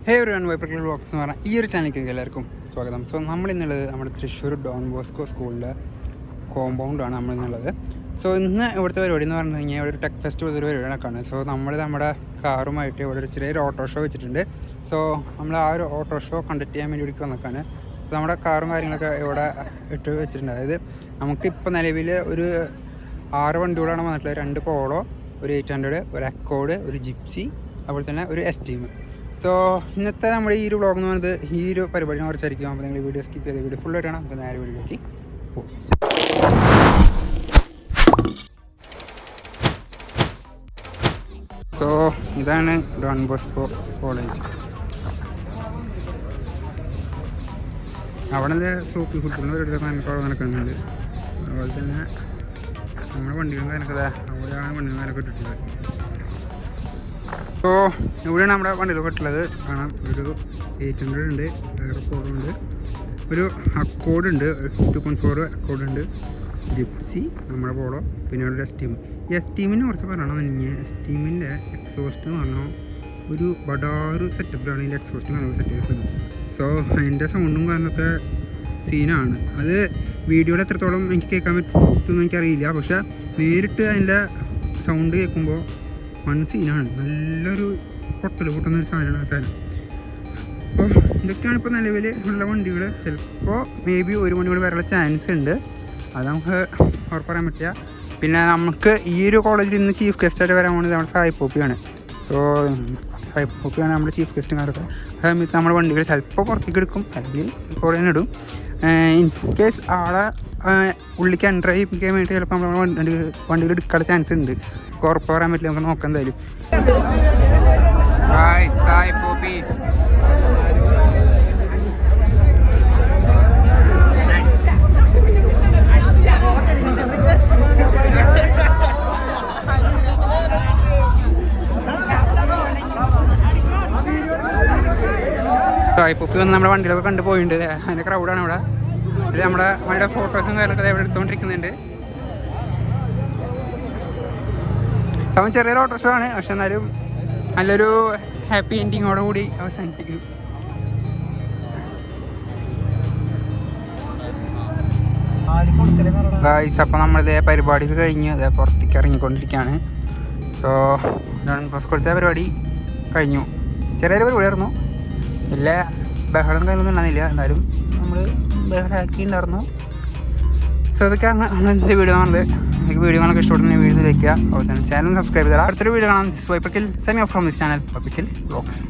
ഹേ everyone, വൈപ്രക്കൽ vlogs എന്ന് പറഞ്ഞാൽ ഈ ഒരു ചാനലിലേക്ക് എല്ലാവർക്കും സ്വാഗതം. സോ നമ്മളിന്നുള്ളത് നമ്മുടെ തൃശ്ശൂർ ഡോൺ ബോസ്കോ സ്കൂളിൻ്റെ കോമ്പൗണ്ടാണ് നമ്മളിന്നുള്ളത്. സോ ഇന്ന് ഇവിടുത്തെ പരിപാടി എന്ന് പറഞ്ഞു കഴിഞ്ഞാൽ ഇവിടെ ഒരു ടെക് ഫെസ്റ്റ് പോലത്തെ ഒരു പരിപാടിയൊക്കെയാണ്. സോ നമ്മൾ നമ്മുടെ കാറുമായിട്ട് ഇവിടെ ഒരു ചെറിയൊരു ഓട്ടോ ഷോ വെച്ചിട്ടുണ്ട്. സോ നമ്മൾ ആ ഒരു ഓട്ടോ ഷോ കണ്ടക്ട് ചെയ്യാൻ വേണ്ടി ഇവിടെ വന്നേക്കാണ്. സോ നമ്മുടെ കാറും കാര്യങ്ങളൊക്കെ ഇവിടെ ഇട്ട് വെച്ചിട്ടുണ്ട്. അതായത് നമുക്കിപ്പോൾ നിലവിൽ ഒരു 6 വണ്ടികളാണ് വന്നിട്ടുള്ളത്. 2 പോളോ, ഒരു 800, ഒരു അക്കോഡ്, ഒരു ജിപ്സി, അതുപോലെ തന്നെ ഒരു എസ്റ്റീം. സോ ഇന്നത്തെ നമ്മുടെ ഈ ഒരു വ്ളോഗ് എന്ന് പറയുന്നത് ഈ ഒരു പരിപാടിനെ കുറിച്ചായിരിക്കും. അപ്പോൾ നിങ്ങൾ വീഡിയോ സ്കിപ്പ് ചെയ്ത് വീഡിയോ ഫുള്ളായിട്ട് കാണാം. നമുക്ക് നേരെ വീഡിയോയിലേക്ക് പോകും. സോ ഇതാണ് ഡോൺ ബോസ്കോ കോളേജ്. അവിടെ സോപ്പ് ഫുട്ബോളിന് ഒരു കുറവ് നടക്കുന്നുണ്ട്. അതുപോലെ തന്നെ നമ്മുടെ വണ്ടികളും കാര്യമൊക്കെ അവിടെയാണ് വണ്ടികളും കാര്യമൊക്കെ ഇട്ടിട്ടുള്ളത്. സോ ഇവിടെയാണ് നമ്മുടെ വണ്ടികളൊക്കെ ഇട്ടുള്ളത്. കാണാം, ഒരു 800 ഉണ്ട്, വേറെ പോളുണ്ട്, ഒരു അക്കോഡ് ഉണ്ട്, 2.4 അക്കോഡ് ഉണ്ട്, ജിപ്സി, നമ്മുടെ പോളോ, പിന്നെ ഒരു എസ്റ്റീം. ഈ എസ്റ്റീമിനെ കുറിച്ച് പറയണം. എസ്റ്റീമിൻ്റെ എക്സോസ്റ്റ് എന്ന് പറഞ്ഞാൽ ഒരു ബഡാറ് സെറ്റപ്പിലാണ് ഇതിൻ്റെ എക്സോസ്റ്റ് കാണുന്നത് സെറ്റ് ചെയ്തിട്ടുള്ളത്. സോ അതിൻ്റെ സൗണ്ടും കാരണമൊക്കെ സീനാണ്. അത് വീഡിയോയിൽ എത്രത്തോളം എനിക്ക് കേൾക്കാൻ പറ്റുമെന്ന് എനിക്കറിയില്ല. പക്ഷേ നേരിട്ട് അതിൻ്റെ സൗണ്ട് കേൾക്കുമ്പോൾ വൺ സീനാണ്. നല്ലൊരു പൊട്ടുന്നൊരു സാധനമാണ് ആ സാധനം. അപ്പോൾ ഇതൊക്കെയാണ് ഇപ്പോൾ നിലവിൽ ഉള്ള വണ്ടികൾ. ചിലപ്പോൾ മേ ബി ഒരു വണ്ടി കൂടി വരാനുള്ള ചാൻസ് ഉണ്ട്. അത് നമുക്ക് ഉറപ്പ് പറയാൻ പറ്റില്ല. പിന്നെ നമുക്ക് ഈ ഒരു കോളേജിൽ ഇന്ന് ചീഫ് ഗസ്റ്റായിട്ട് വരാൻ പോകുന്നത് നമ്മുടെ സായിപ്പോപ്പിയാണ്. സോ സായിപ്പോപ്പിയാണ് നമ്മുടെ ചീഫ് ഗസ്റ്റുകാരൊക്കെ. ആ സമയത്ത് നമ്മുടെ വണ്ടികൾ ചിലപ്പോൾ പുറത്തേക്ക് എടുക്കും, അല്ലെങ്കിൽ കോളേജിൽ നിന്ന് ഇടും. ഇൻ കേസ് ആളെ ഉള്ളിലേക്ക് എൻ്റർ ചെയ്യിപ്പിക്കാൻ വേണ്ടി ചിലപ്പോൾ നമ്മൾ വണ്ടികൾ എടുക്കാനുള്ള ചാൻസ് ഉണ്ട്. ഉറപ്പ് പറയാൻ പറ്റില്ല, നമുക്ക് നോക്കാം എന്തായാലും. സായിപ്പോപ്പി സായിപ്പോപ്പി വന്ന് നമ്മുടെ വണ്ടിയിലൊക്കെ കണ്ടു പോയിട്ടുണ്ട്. അതിൻ്റെ ക്രൗഡാണ് ഇവിടെ. ഇത് നമ്മുടെ വണ്ടിയുടെ ഫോട്ടോസും കാര്യങ്ങളൊക്കെ ഇവിടെ എടുത്തുകൊണ്ടിരിക്കുന്നുണ്ട്. അവൻ ചെറിയൊരു ഓട്ടോ ഷോ ആണ്, പക്ഷെ എന്നാലും നല്ലൊരു ഹാപ്പി എൻഡിങ്ങോടെ കൂടി അവസാനിപ്പിക്കും. ഗായ്സ്, അപ്പോൾ നമ്മളിതേ പരിപാടിക്ക് കഴിഞ്ഞ് അതേ പുറത്തേക്ക് ഇറങ്ങിക്കൊണ്ടിരിക്കുകയാണ്. സോ ഡോൺ ബോസ്കോത്തെ പരിപാടി കഴിഞ്ഞു. ചെറിയൊരു പരിപാടിയായിരുന്നു. വലിയ ബഹളം കാര്യമൊന്നും ഉണ്ടായിരുന്നില്ല, എന്നാലും നമ്മൾ ബഹളാക്കിയിട്ടുണ്ടായിരുന്നു. സോ ഇതൊക്കെയാണ് നമ്മളിൻ്റെ വീഡിയോ കാണുന്നത്. നിങ്ങൾക്ക് വീഡിയോ കാണാൻ ഇഷ്ടപ്പെടുന്ന വീഡിയോ ലൈക്ക് ചെയ്യുക. അതുപോലെ തന്നെ ചാനൽ സബ്സ്ക്രൈബ് ചെയ്താൽ അടുത്തൊരു വീഡിയോ കാണാം. Vyprakkal signing off from this channel Vyprakkal vlogs.